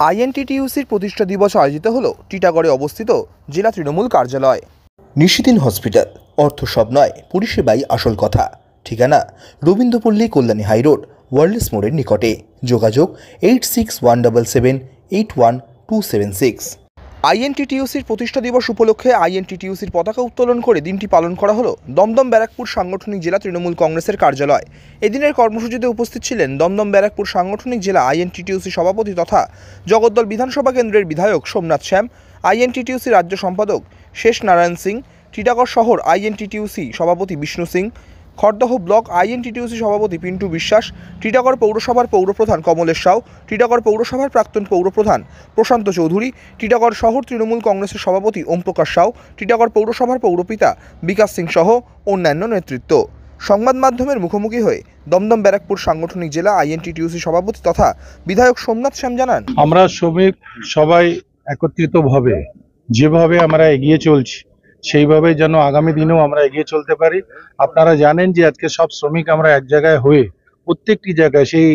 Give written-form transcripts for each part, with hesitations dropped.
আইএনটিটিইউসির প্রতিষ্ঠা দিবস আয়োজিত হলো টিটাগড়ে অবস্থিত জেলা তৃণমূল কার্যালয়। নিশিদিন হসপিটাল, অর্থ সব নয়, পরিষেবাই আসল কথা। ঠিকানা রবীন্দ্রপল্লী, কল্যাণী হাইরোড, ওয়ার্ল্ডস মোড়ের নিকটে। যোগাযোগ 8617781276। আইএনটিটিইউসির প্রতিষ্ঠা দিবস উপলক্ষে আইএনটিটিইউসির পতাকা উত্তোলন করে দিনটি পালন করা হলো দমদম ব্যারাকপুর সাংগঠনিক জেলা তৃণমূল কংগ্রেসের কার্যালয়। এদিনের কর্মসূচিতে উপস্থিত ছিলেন দমদম ব্যারাকপুর সাংগঠনিক জেলা আইএনটিটিইউসি সভাপতি তথা জগদ্দল বিধানসভা কেন্দ্রের বিধায়ক সোমনাথ শ্যাম, আইএনটিটিইউসি রাজ্য সম্পাদক শেষ নারায়ণ সিং, টিটাগড় শহর আইএনটিটিইউসি সভাপতি বিষ্ণু সিং, খড়দহ ব্লক আইএনটিটিইউসি সভাপতি পিন্টু বিশ্বাস, টিটাগড় পৌরসভার পৌরপ্রধান কমলেশ সাউ, টিটাগড় পৌরসভার প্রাক্তন পৌরপ্রধান প্রশান্ত চৌধুরী, টিটাগড় শহর তৃণমূল কংগ্রেসের সভাপতি ওমপ্রকাশ সাউ, টিটাগড় পৌরসভার পৌরপিতা বিকাশ সিং সহ অন্যান্য নেতৃত্ব। সংবাদ মাধ্যমের মুখোমুখি হয়ে দমদম ব্যারাকপুর সাংগঠনিক জেলা আইএনটিটিইউসি সভাপতি তথা বিধায়ক সোমনাথ শ্যাম জানান, আমরা শ্রমিক সবাই একত্রিতভাবে যেভাবে আমরা এগিয়ে চলছি সেইভাবে যেন আগামী দিনেও আমরা এগিয়ে চলতে পারি। আপনারা জানেন যে আজকে সব শ্রমিক আমরা এক জায়গায় হয়ে প্রত্যেকটি জায়গায় সেই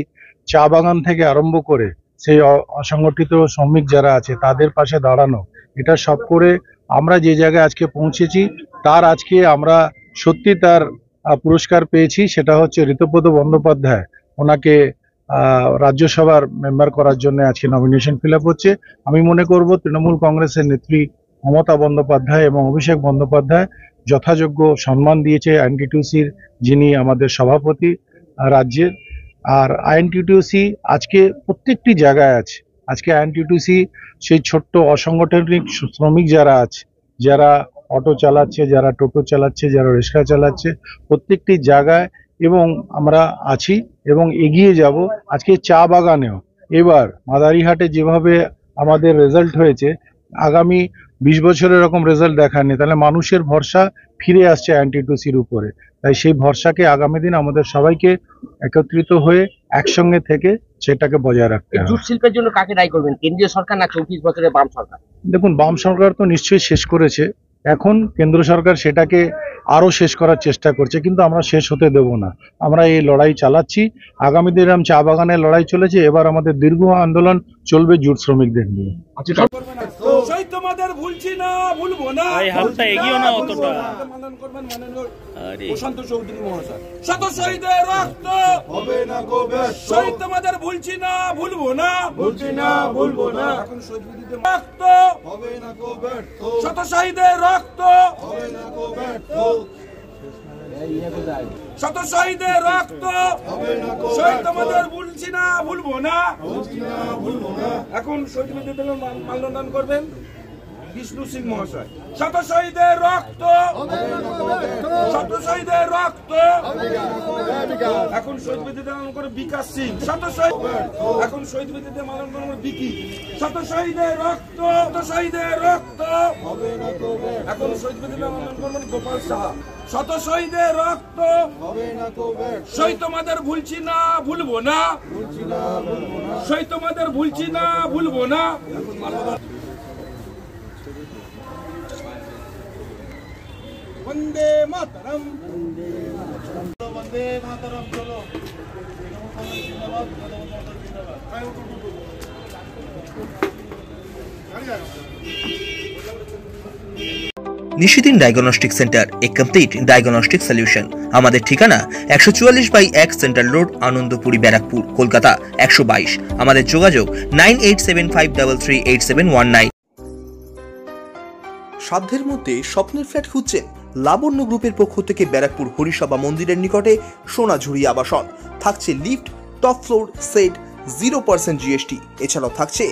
চা বাগান থেকে আরম্ভ করে সেই অসংগঠিত শ্রমিক যারা আছে তাদের পাশে দাঁড়ানো, এটা সব করে আমরা যে জায়গায় আজকে পৌঁছেছি তার আজকে আমরা সত্যি তার পুরস্কার পেয়েছি। সেটা হচ্ছে ঋতপদ বন্দ্যোপাধ্যায়, ওনাকে রাজ্যসভার মেম্বার করার জন্য আজকে নমিনেশন ফিল আপ হচ্ছে। আমি মনে করব তৃণমূল কংগ্রেসের নেত্রী মমতা বন্দ্যোপাধ্যায় এবং অভিষেক বন্দ্যোপাধ্যায় যথাযোগ্য সম্মান দিয়েছে আইএনটিটিইউসির যিনি আমাদের সভাপতি রাজ্যের। আর আইএনটিটিইউসি আজকে প্রত্যেকটি জায়গায় আছে। আজকে আইএনটিটিইউসি সেই ছোট্ট অসংগঠনিক শ্রমিক যারা আছে, যারা অটো চালাচ্ছে, যারা টোটো চালাচ্ছে, যারা রিক্সা চালাচ্ছে, প্রত্যেকটি জায়গায় এবং আমরা আছি এবং এগিয়ে যাব। আজকে চা বাগানেও এবার মাদারিহাটে যেভাবে আমাদের রেজাল্ট হয়েছে, আগামী 20 বছরের এরকম রেজাল্ট দেখায়নি, তাহলে মানুষের ভরসা ফিরে আসছে আইএনটিটিইউসির উপরে। তাই সেই ভরসাকে আগামী দিন আমাদের সবাইকে একত্রিত হয়ে একসঙ্গে থেকে সেটাকে বজায় রাখতে হবে। জুট শিল্পের জন্য কাকে দায়ী করবেন, কেন্দ্রীয় সরকার না 34 বছরের বাম সরকার? দেখুন, বাম সরকার তো নিশ্চয়ই শেষ করেছে, এখন কেন্দ্র সরকার সেটাকে আরো শেষ করার চেষ্টা করছে, কিন্তু আমরা শেষ হতে দেব না। আমরা এই লড়াই চালাচ্ছি। আগামী দিনে চা বাগানের লড়াই চলেছে, এবার আমাদের দীর্ঘ আন্দোলন চলবে জুট শ্রমিকদের নিয়ে। তোমাদের ভুলছি না, ভুলবো না, হাতটা এগিয়েও না অতটা। মানন করবেন মাননীয় প্রশান্ত চৌধুরী মহাশয়। শত শহীদের রক্ত হবে না গো ব্যর্থ, শহীদ তোমাদের ভুলছি না, ভুলবো না, ভুলছি না, ভুলবো না। এখন শহীদ বিদিতে রক্ত হবে না গো ব্যর্থ, শত শহীদের রক্ত হবে না গো ব্যর্থ, শত শহীদের রক্ত হবে না গো ব্যর্থ, শহীদ তোমাদের ভুলছি না, ভুলবো না, ভুলছি না, ভুলবো না। এখন শহীদ বিদিতে মাল্যদান করবেন বিষ্ণু সিং মহাশয়। শত শহীদের রক্ত, শত শহীদের রক্ত। এখন শহীদ বিদিতে মালন করে বিকাশ সিং। শত শহীদ, এখন শহীদ বিদিতে মালন করে বিকি। শত শহীদের রক্ত, শত শহীদের রক্ত। এখন শহীদ বিদিতে মালন করবেন গোপাল সাহা। শত শহীদের রক্ত, শহীদ তোমাদের ভুলছি না, ভুলবো না, শহীদ তোমাদের ভুলছি না, ভুলবো না। বন্দে মাতরম, বন্দে মাতরম, চলো। নিশিদিন ডায়াগনস্টিক সেন্টার, এ কমপ্লিট ডায়াগনস্টিক সলিউশন। আমাদের ঠিকানা 144/1 সেন্ট্রাল রোড, আনন্দপুরি, ব্যারাকপুর, কলকাতা 122। আমাদের যোগাযোগ 9875338719। সাধ্যের মধ্যে স্বপ্নের ফ্ল্যাট খুঁজছেন? লাবণ্য গ্রুপের পক্ষ থেকে ব্যারাকপুর হরিসভা মন্দিরের নিকটে সোনাঝুরি আবাসন। থাকছে lift, top floor, set, 0% GST. এছাড়াও থাকছে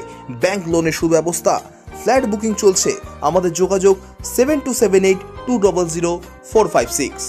ব্যাংক লোনের সুব্যবস্থা। ফ্ল্যাট বুকিং চলছে। আমাদের যোগাযোগ 7278200456।